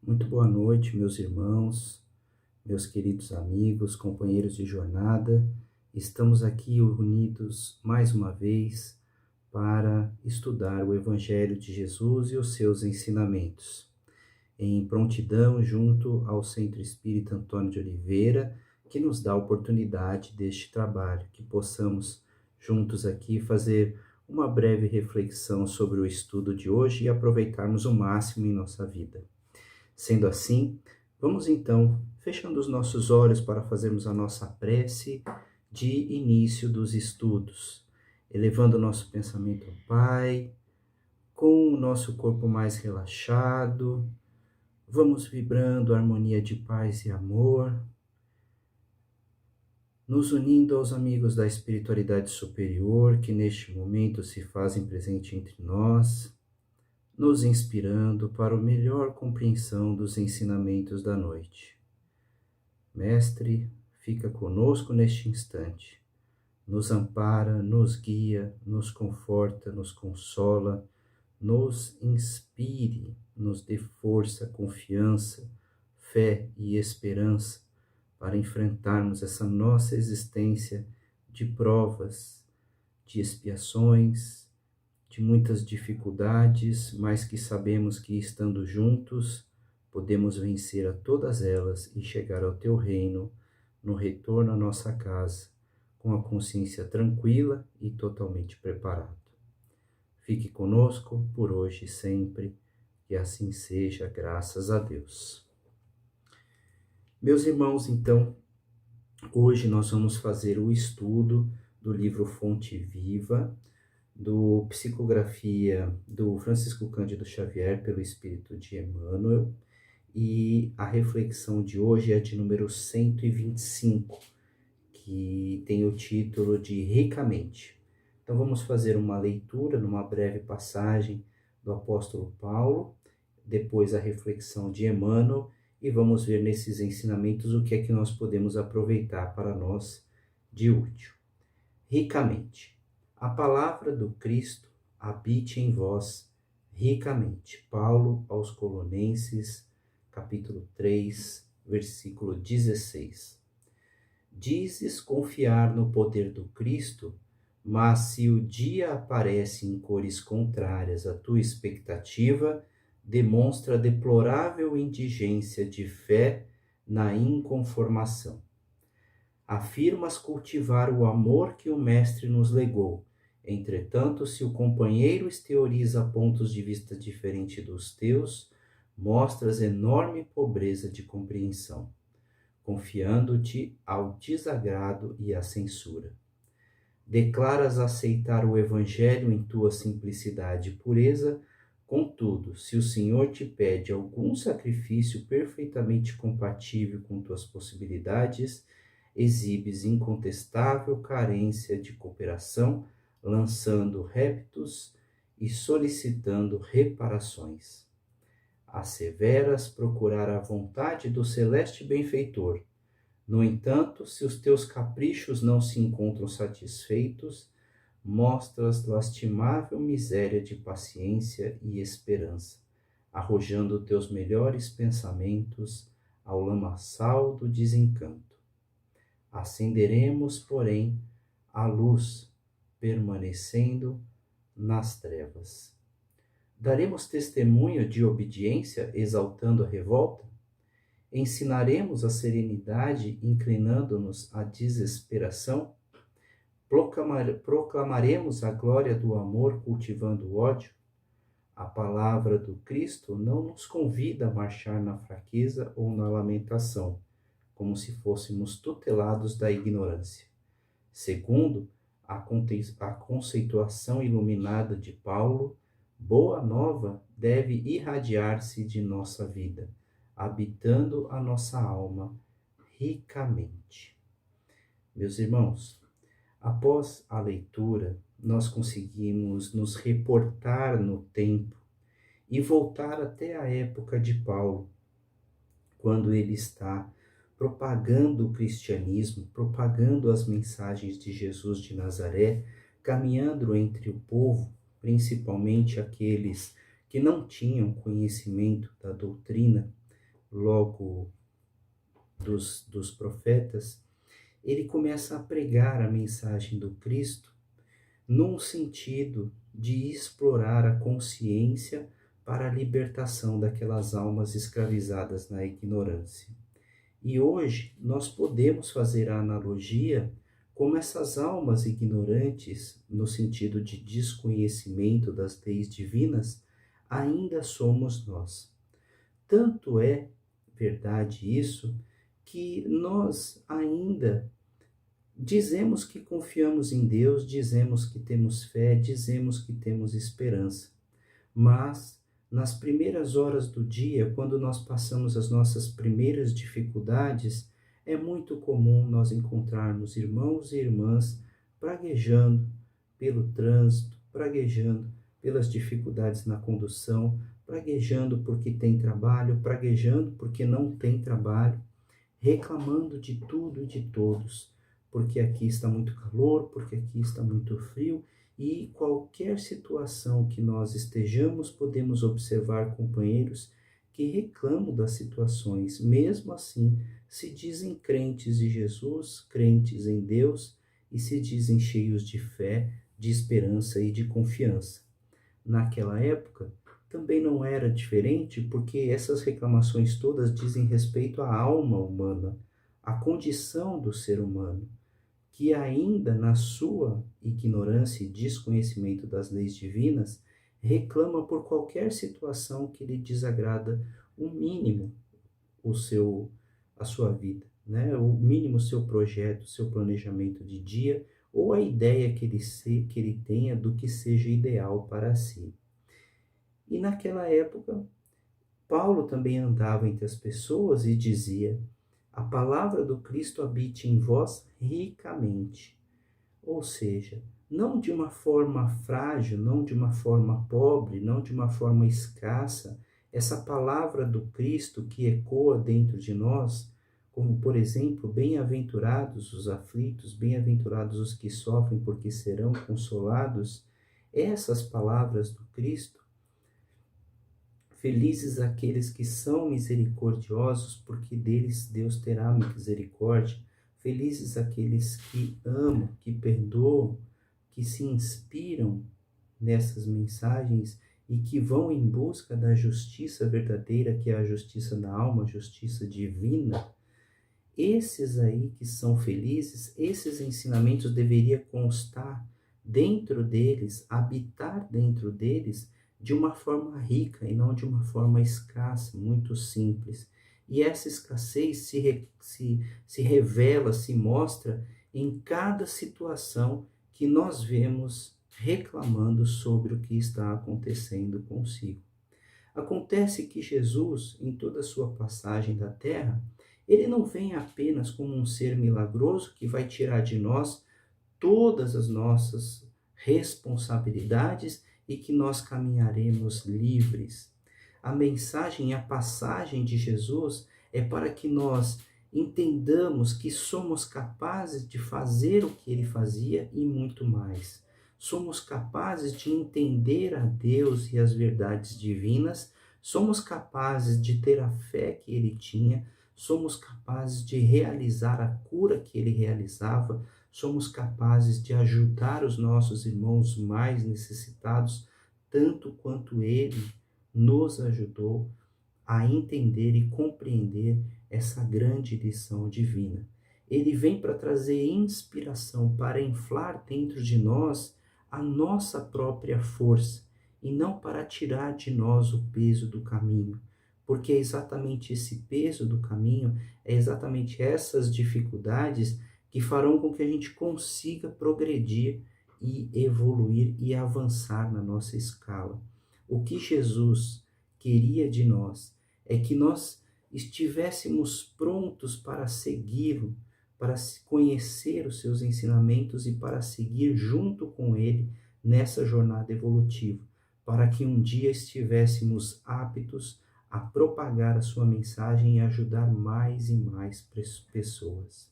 Muito boa noite, meus irmãos, meus queridos amigos, companheiros de jornada. Estamos aqui unidos mais uma vez para estudar o Evangelho de Jesus e os seus ensinamentos. Em prontidão, junto ao Centro Espírita Antônio de Oliveira, que nos dá a oportunidade deste trabalho, que possamos juntos aqui fazer uma breve reflexão sobre o estudo de hoje e aproveitarmos o máximo em nossa vida. Sendo assim, vamos então fechando os nossos olhos para fazermos a nossa prece de início dos estudos, elevando o nosso pensamento ao Pai, com o nosso corpo mais relaxado, vamos vibrando a harmonia de paz e amor, nos unindo aos amigos da espiritualidade superior que neste momento se fazem presente entre nós, nos inspirando para a melhor compreensão dos ensinamentos da noite. Mestre, fica conosco neste instante, nos ampara, nos guia, nos conforta, nos consola, nos inspire, nos dê força, confiança, fé e esperança para enfrentarmos essa nossa existência de provas, de expiações, de muitas dificuldades, mas que sabemos que estando juntos podemos vencer a todas elas e chegar ao teu reino no retorno à nossa casa, com a consciência tranquila e totalmente preparado. Fique conosco por hoje e sempre, que assim seja, graças a Deus. Meus irmãos, então, hoje nós vamos fazer o estudo do livro Fonte Viva, do Psicografia do Francisco Cândido Xavier pelo Espírito de Emmanuel, e a reflexão de hoje é de número 125, que tem o título de Ricamente. Então vamos fazer uma leitura numa breve passagem do apóstolo Paulo, depois a reflexão de Emmanuel, e vamos ver nesses ensinamentos o que é que nós podemos aproveitar para nós de útil. Ricamente. A palavra do Cristo habite em vós ricamente. Paulo aos Colossenses, capítulo 3, versículo 16. Dizes confiar no poder do Cristo, mas se o dia aparece em cores contrárias à tua expectativa, demonstra deplorável indigência de fé na inconformação. Afirmas cultivar o amor que o Mestre nos legou. Entretanto, se o companheiro exterioriza pontos de vista diferentes dos teus, mostras enorme pobreza de compreensão, confiando-te ao desagrado e à censura. Declaras aceitar o Evangelho em tua simplicidade e pureza, contudo, se o Senhor te pede algum sacrifício perfeitamente compatível com tuas possibilidades, exibes incontestável carência de cooperação, lançando reptos e solicitando reparações. Asseveras procurar a vontade do celeste benfeitor. No entanto, se os teus caprichos não se encontram satisfeitos, mostras lastimável miséria de paciência e esperança, arrojando teus melhores pensamentos ao lamaçal do desencanto. Acenderemos, porém, a luz, permanecendo nas trevas. Daremos testemunho de obediência, exaltando a revolta? Ensinaremos a serenidade, inclinando-nos à desesperação? Proclamaremos a glória do amor, cultivando o ódio? A palavra do Cristo não nos convida a marchar na fraqueza ou na lamentação, como se fôssemos tutelados da ignorância. Segundo a conceituação iluminada de Paulo, boa nova deve irradiar-se de nossa vida, habitando a nossa alma ricamente. Meus irmãos, após a leitura, nós conseguimos nos reportar no tempo e voltar até a época de Paulo, quando ele está propagando o cristianismo, propagando as mensagens de Jesus de Nazaré, caminhando entre o povo, principalmente aqueles que não tinham conhecimento da doutrina, logo dos profetas, ele começa a pregar a mensagem do Cristo num sentido de explorar a consciência para a libertação daquelas almas escravizadas na ignorância. E hoje nós podemos fazer a analogia como essas almas ignorantes, no sentido de desconhecimento das leis divinas, ainda somos nós. Tanto é verdade isso que nós ainda dizemos que confiamos em Deus, dizemos que temos fé, dizemos que temos esperança, mas nas primeiras horas do dia, quando nós passamos as nossas primeiras dificuldades, é muito comum nós encontrarmos irmãos e irmãs praguejando pelo trânsito, praguejando pelas dificuldades na condução, praguejando porque tem trabalho, praguejando porque não tem trabalho, reclamando de tudo e de todos, porque aqui está muito calor, porque aqui está muito frio, e qualquer situação que nós estejamos, podemos observar companheiros que reclamam das situações, mesmo assim se dizem crentes de Jesus, crentes em Deus, e se dizem cheios de fé, de esperança e de confiança. Naquela época, também não era diferente, porque essas reclamações todas dizem respeito à alma humana, à condição do ser humano, que ainda na sua ignorância e desconhecimento das leis divinas, reclama por qualquer situação que lhe desagrada o mínimo a sua vida, né? O mínimo seu projeto, seu planejamento de dia, ou a ideia que ele tenha do que seja ideal para si. E naquela época, Paulo também andava entre as pessoas e dizia: a palavra do Cristo habite em vós ricamente. Ou seja, não de uma forma frágil, não de uma forma pobre, não de uma forma escassa, essa palavra do Cristo que ecoa dentro de nós, como por exemplo, bem-aventurados os aflitos, bem-aventurados os que sofrem, porque serão consolados. Essas palavras do Cristo, felizes aqueles que são misericordiosos, porque deles Deus terá misericórdia. Felizes aqueles que amam, que perdoam, que se inspiram nessas mensagens e que vão em busca da justiça verdadeira, que é a justiça da alma, a justiça divina. Esses aí que são felizes, esses ensinamentos deveriam constar dentro deles, habitar dentro deles, de uma forma rica e não de uma forma escassa, muito simples. E essa escassez se revela, se mostra em cada situação que nós vemos reclamando sobre o que está acontecendo consigo. Acontece que Jesus, em toda a sua passagem da terra, ele não vem apenas como um ser milagroso que vai tirar de nós todas as nossas responsabilidades e que nós caminharemos livres. A mensagem e a passagem de Jesus é para que nós entendamos que somos capazes de fazer o que ele fazia e muito mais. Somos capazes de entender a Deus e as verdades divinas, somos capazes de ter a fé que ele tinha, somos capazes de realizar a cura que ele realizava, somos capazes de ajudar os nossos irmãos mais necessitados, tanto quanto ele nos ajudou a entender e compreender essa grande lição divina. Ele vem para trazer inspiração, para inflar dentro de nós a nossa própria força, e não para tirar de nós o peso do caminho, porque é exatamente esse peso do caminho, é exatamente essas dificuldades que farão com que a gente consiga progredir e evoluir e avançar na nossa escala. O que Jesus queria de nós é que nós estivéssemos prontos para segui-lo, para conhecer os seus ensinamentos e para seguir junto com ele nessa jornada evolutiva, para que um dia estivéssemos aptos a propagar a sua mensagem e ajudar mais e mais pessoas.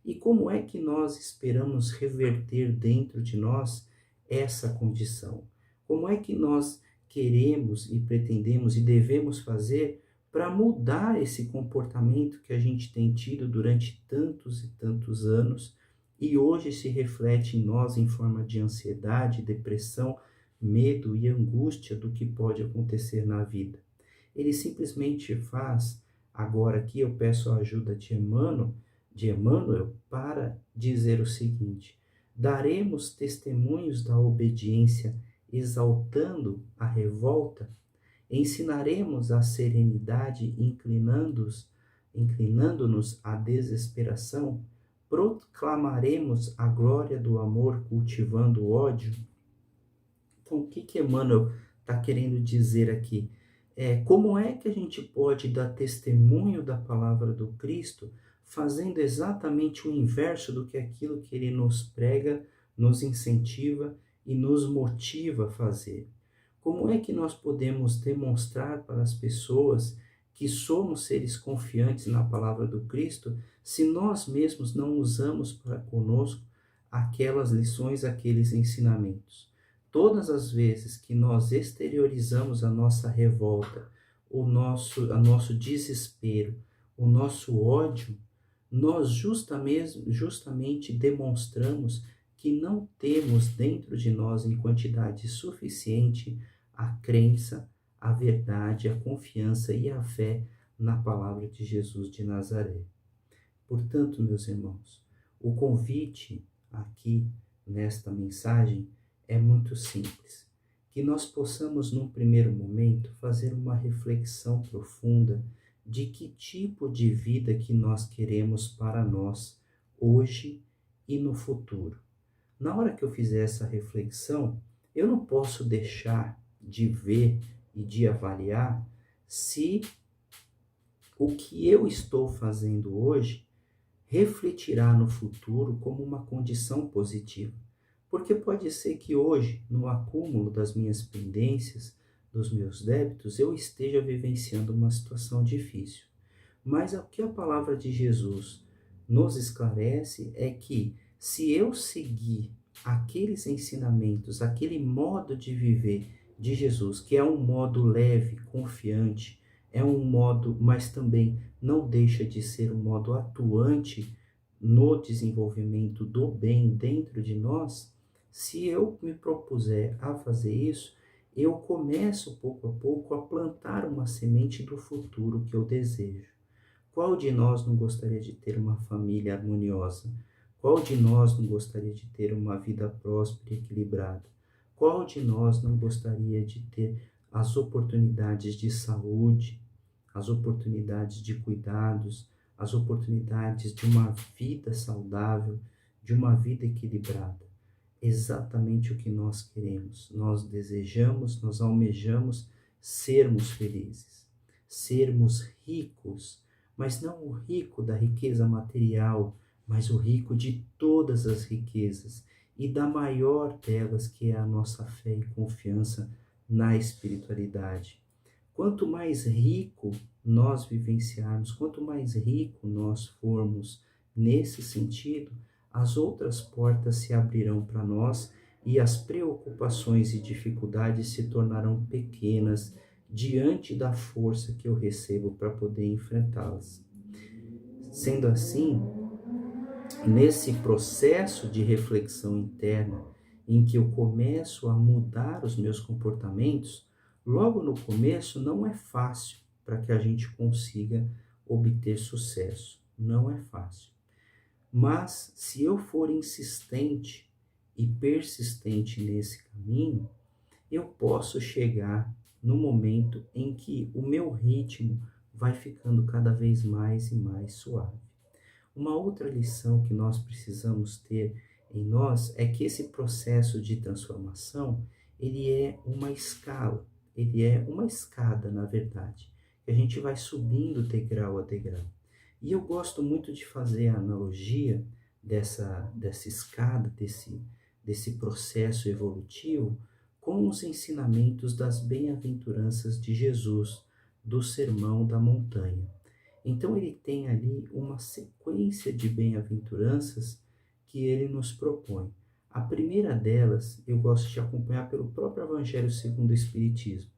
E como é que nós esperamos reverter dentro de nós essa condição? Como é que nós queremos e pretendemos e devemos fazer para mudar esse comportamento que a gente tem tido durante tantos e tantos anos e hoje se reflete em nós em forma de ansiedade, depressão, medo e angústia do que pode acontecer na vida. Ele simplesmente faz, agora aqui eu peço a ajuda de Emmanuel para dizer o seguinte: daremos testemunhos da obediência exaltando a revolta? Ensinaremos a serenidade inclinando-nos à desesperação? Proclamaremos a glória do amor cultivando o ódio? Então, o que Emmanuel está querendo dizer aqui? Como é que a gente pode dar testemunho da palavra do Cristo fazendo exatamente o inverso do que aquilo que ele nos prega, nos incentiva e nos motiva a fazer? Como é que nós podemos demonstrar para as pessoas que somos seres confiantes na palavra do Cristo se nós mesmos não usamos para conosco aquelas lições, aqueles ensinamentos? Todas as vezes que nós exteriorizamos a nossa revolta, o nosso desespero, o nosso ódio, nós justamente demonstramos que não temos dentro de nós em quantidade suficiente a crença, a verdade, a confiança e a fé na palavra de Jesus de Nazaré. Portanto, meus irmãos, o convite aqui nesta mensagem é muito simples. Que nós possamos, num primeiro momento, fazer uma reflexão profunda de que tipo de vida que nós queremos para nós, hoje e no futuro. Na hora que eu fizer essa reflexão, eu não posso deixar de ver e de avaliar se o que eu estou fazendo hoje refletirá no futuro como uma condição positiva. Porque pode ser que hoje, no acúmulo das minhas pendências, dos meus débitos, eu esteja vivenciando uma situação difícil. Mas o que a palavra de Jesus nos esclarece é que se eu seguir aqueles ensinamentos, aquele modo de viver de Jesus, que é um modo leve, confiante, é um modo, mas também não deixa de ser um modo atuante no desenvolvimento do bem dentro de nós, se eu me propuser a fazer isso, eu começo pouco a pouco a plantar uma semente do futuro que eu desejo. Qual de nós não gostaria de ter uma família harmoniosa? Qual de nós não gostaria de ter uma vida próspera e equilibrada? Qual de nós não gostaria de ter as oportunidades de saúde, as oportunidades de cuidados, as oportunidades de uma vida saudável, de uma vida equilibrada? Exatamente o que nós queremos. Nós desejamos, nós almejamos sermos felizes, sermos ricos, mas não o rico da riqueza material, mas o rico de todas as riquezas e da maior delas, que é a nossa fé e confiança na espiritualidade. Quanto mais rico nós vivenciarmos, quanto mais rico nós formos nesse sentido, as outras portas se abrirão para nós e as preocupações e dificuldades se tornarão pequenas diante da força que eu recebo para poder enfrentá-las. Sendo assim, nesse processo de reflexão interna, em que eu começo a mudar os meus comportamentos, logo no começo não é fácil para que a gente consiga obter sucesso. Não é fácil. Mas se eu for insistente e persistente nesse caminho, eu posso chegar no momento em que o meu ritmo vai ficando cada vez mais e mais suave. Uma outra lição que nós precisamos ter em nós é que esse processo de transformação, ele é uma escala, ele é uma escada, na verdade, que a gente vai subindo degrau a degrau. E eu gosto muito de fazer a analogia dessa escada, desse processo evolutivo, com os ensinamentos das bem-aventuranças de Jesus, do Sermão da Montanha. Então ele tem ali uma sequência de bem-aventuranças que ele nos propõe. A primeira delas, eu gosto de acompanhar pelo próprio Evangelho segundo o Espiritismo.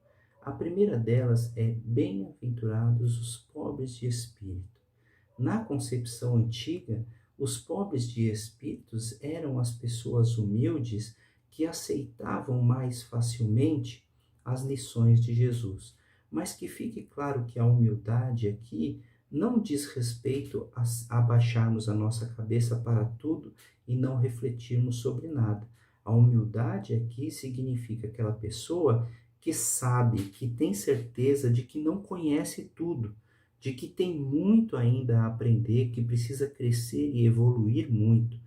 A primeira delas é: bem-aventurados os pobres de espírito. Na concepção antiga, os pobres de espíritos eram as pessoas humildes que aceitavam mais facilmente as lições de Jesus. Mas que fique claro que a humildade aqui não diz respeito a abaixarmos a nossa cabeça para tudo e não refletirmos sobre nada. A humildade aqui significa aquela pessoa que sabe, que tem certeza de que não conhece tudo, de que tem muito ainda a aprender, que precisa crescer e evoluir muito,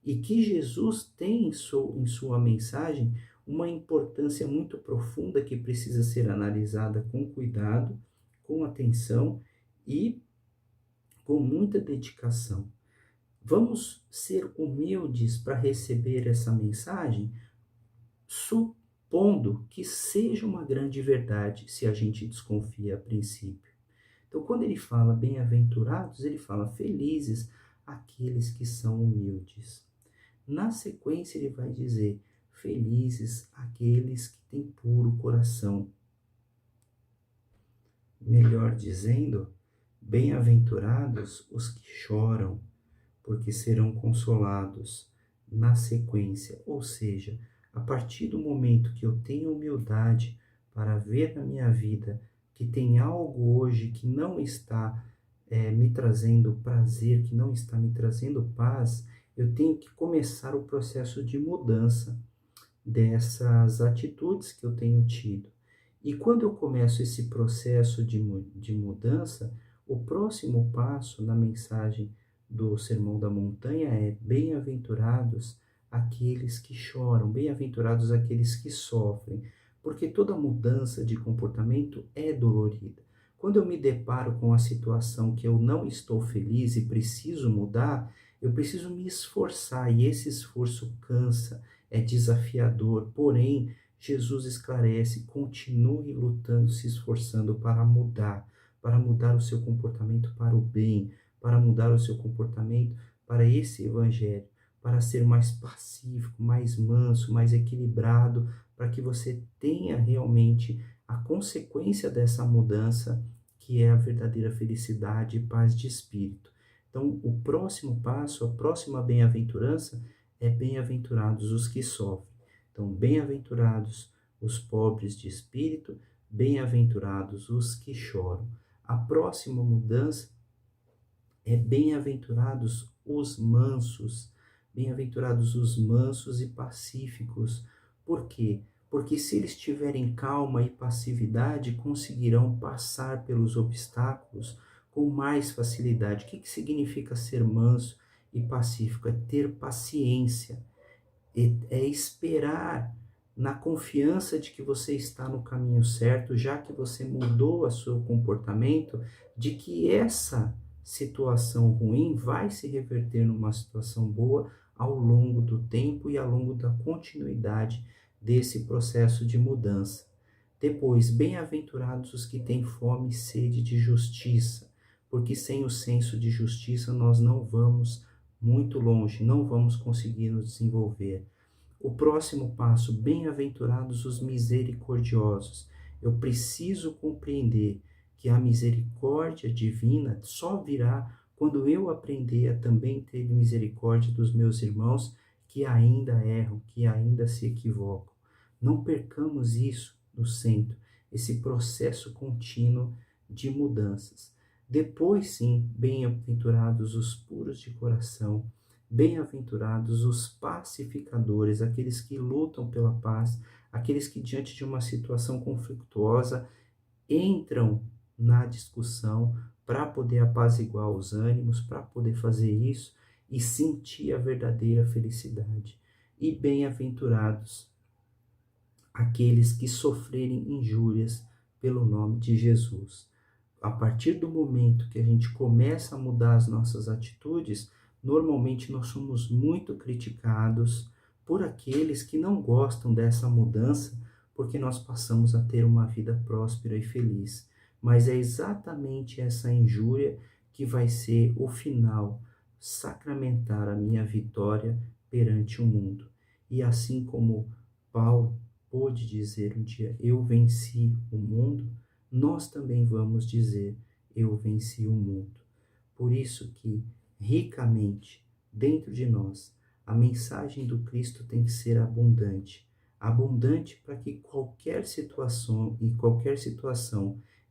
e que Jesus tem em sua mensagem uma importância muito profunda que precisa ser analisada com cuidado, com atenção e com muita dedicação. Vamos ser humildes para receber essa mensagem, supondo que seja uma grande verdade, se a gente desconfia a princípio. Então, quando ele fala bem-aventurados, ele fala felizes aqueles que são humildes. Na sequência, ele vai dizer felizes aqueles que têm puro coração. Melhor dizendo, bem-aventurados os que choram, porque serão consolados. Na sequência, ou seja, a partir do momento que eu tenho humildade para ver na minha vida que tem algo hoje que não está me trazendo prazer, que não está me trazendo paz, eu tenho que começar o processo de mudança dessas atitudes que eu tenho tido. E quando eu começo esse processo de mudança, o próximo passo na mensagem do Sermão da Montanha é: bem-aventurados aqueles que choram, bem-aventurados aqueles que sofrem, porque toda mudança de comportamento é dolorida. Quando eu me deparo com a situação que eu não estou feliz e preciso mudar, eu preciso me esforçar, e esse esforço cansa, é desafiador, porém, Jesus esclarece: continue lutando, se esforçando para mudar o seu comportamento para o bem, para mudar o seu comportamento para esse evangelho, para ser mais pacífico, mais manso, mais equilibrado, para que você tenha realmente a consequência dessa mudança, que é a verdadeira felicidade e paz de espírito. Então, o próximo passo, a próxima bem-aventurança é: bem-aventurados os que sofrem. Então, bem-aventurados os pobres de espírito, bem-aventurados os que choram. A próxima mudança é: bem-aventurados os mansos, bem-aventurados os mansos e pacíficos. Por quê? Porque se eles tiverem calma e passividade, conseguirão passar pelos obstáculos com mais facilidade. O que significa ser manso e pacífico? É ter paciência, é esperar na confiança de que você está no caminho certo, já que você mudou o seu comportamento, de que essa situação ruim vai se reverter numa situação boa ao longo do tempo e ao longo da continuidade desse processo de mudança. Depois, bem-aventurados os que têm fome e sede de justiça, porque sem o senso de justiça nós não vamos muito longe, não vamos conseguir nos desenvolver. O próximo passo: bem-aventurados os misericordiosos. Eu preciso compreender que a misericórdia divina só virá quando eu aprender a também ter misericórdia dos meus irmãos que ainda erram, que ainda se equivocam. Não percamos isso no centro, esse processo contínuo de mudanças. Depois, sim, bem-aventurados os puros de coração, bem-aventurados os pacificadores, aqueles que lutam pela paz, aqueles que diante de uma situação conflituosa entram na discussão para poder apaziguar os ânimos, para poder fazer isso e sentir a verdadeira felicidade. E bem-aventurados aqueles que sofrerem injúrias pelo nome de Jesus. A partir do momento que a gente começa a mudar as nossas atitudes, normalmente nós somos muito criticados por aqueles que não gostam dessa mudança, porque nós passamos a ter uma vida próspera e feliz. Mas é exatamente essa injúria que vai ser o final, sacramentar a minha vitória perante o mundo. E assim como Paulo pôde dizer um dia: Eu venci o mundo, nós também vamos dizer: Eu venci o mundo. Por isso que, ricamente, dentro de nós, a mensagem do Cristo tem que ser abundante. Abundante para que qualquer situação,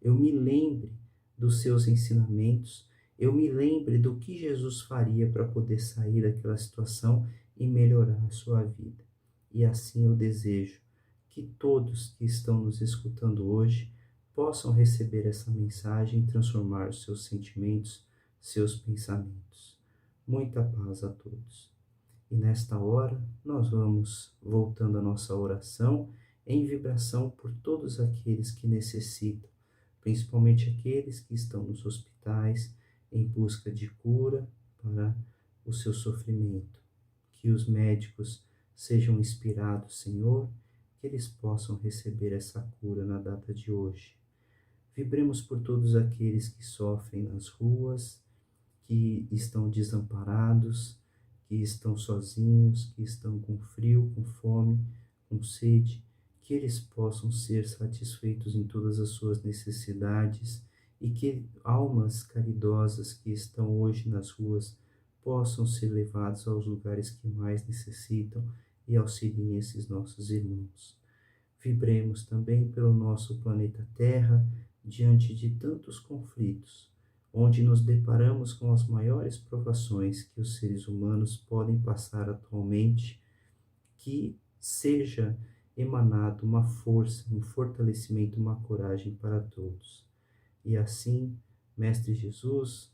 eu me lembre dos seus ensinamentos, eu me lembre do que Jesus faria para poder sair daquela situação e melhorar a sua vida. E assim eu desejo que todos que estão nos escutando hoje possam receber essa mensagem e transformar os seus sentimentos, seus pensamentos. Muita paz a todos. E nesta hora, nós vamos voltando a nossa oração em vibração por todos aqueles que necessitam, principalmente aqueles que estão nos hospitais em busca de cura para o seu sofrimento. Que os médicos sejam inspirados, Senhor, que eles possam receber essa cura na data de hoje. Vibremos por todos aqueles que sofrem nas ruas, que estão desamparados, que estão sozinhos, que estão com frio, com fome, com sede, que eles possam ser satisfeitos em todas as suas necessidades e que almas caridosas que estão hoje nas ruas possam ser levados aos lugares que mais necessitam e auxiliem esses nossos irmãos. Vibremos também pelo nosso planeta Terra diante de tantos conflitos, onde nos deparamos com as maiores provações que os seres humanos podem passar atualmente, que seja emanado uma força, um fortalecimento, uma coragem para todos. E assim, Mestre Jesus,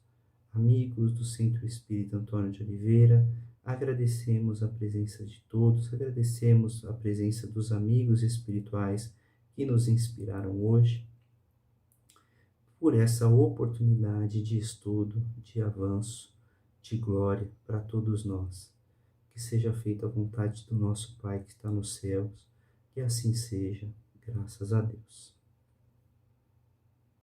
amigos do Centro Espírita Antônio de Oliveira, agradecemos a presença de todos, agradecemos a presença dos amigos espirituais que nos inspiraram hoje, por essa oportunidade de estudo, de avanço, de glória para todos nós. Que seja feita a vontade do nosso Pai que está nos céus, que assim seja, graças a Deus.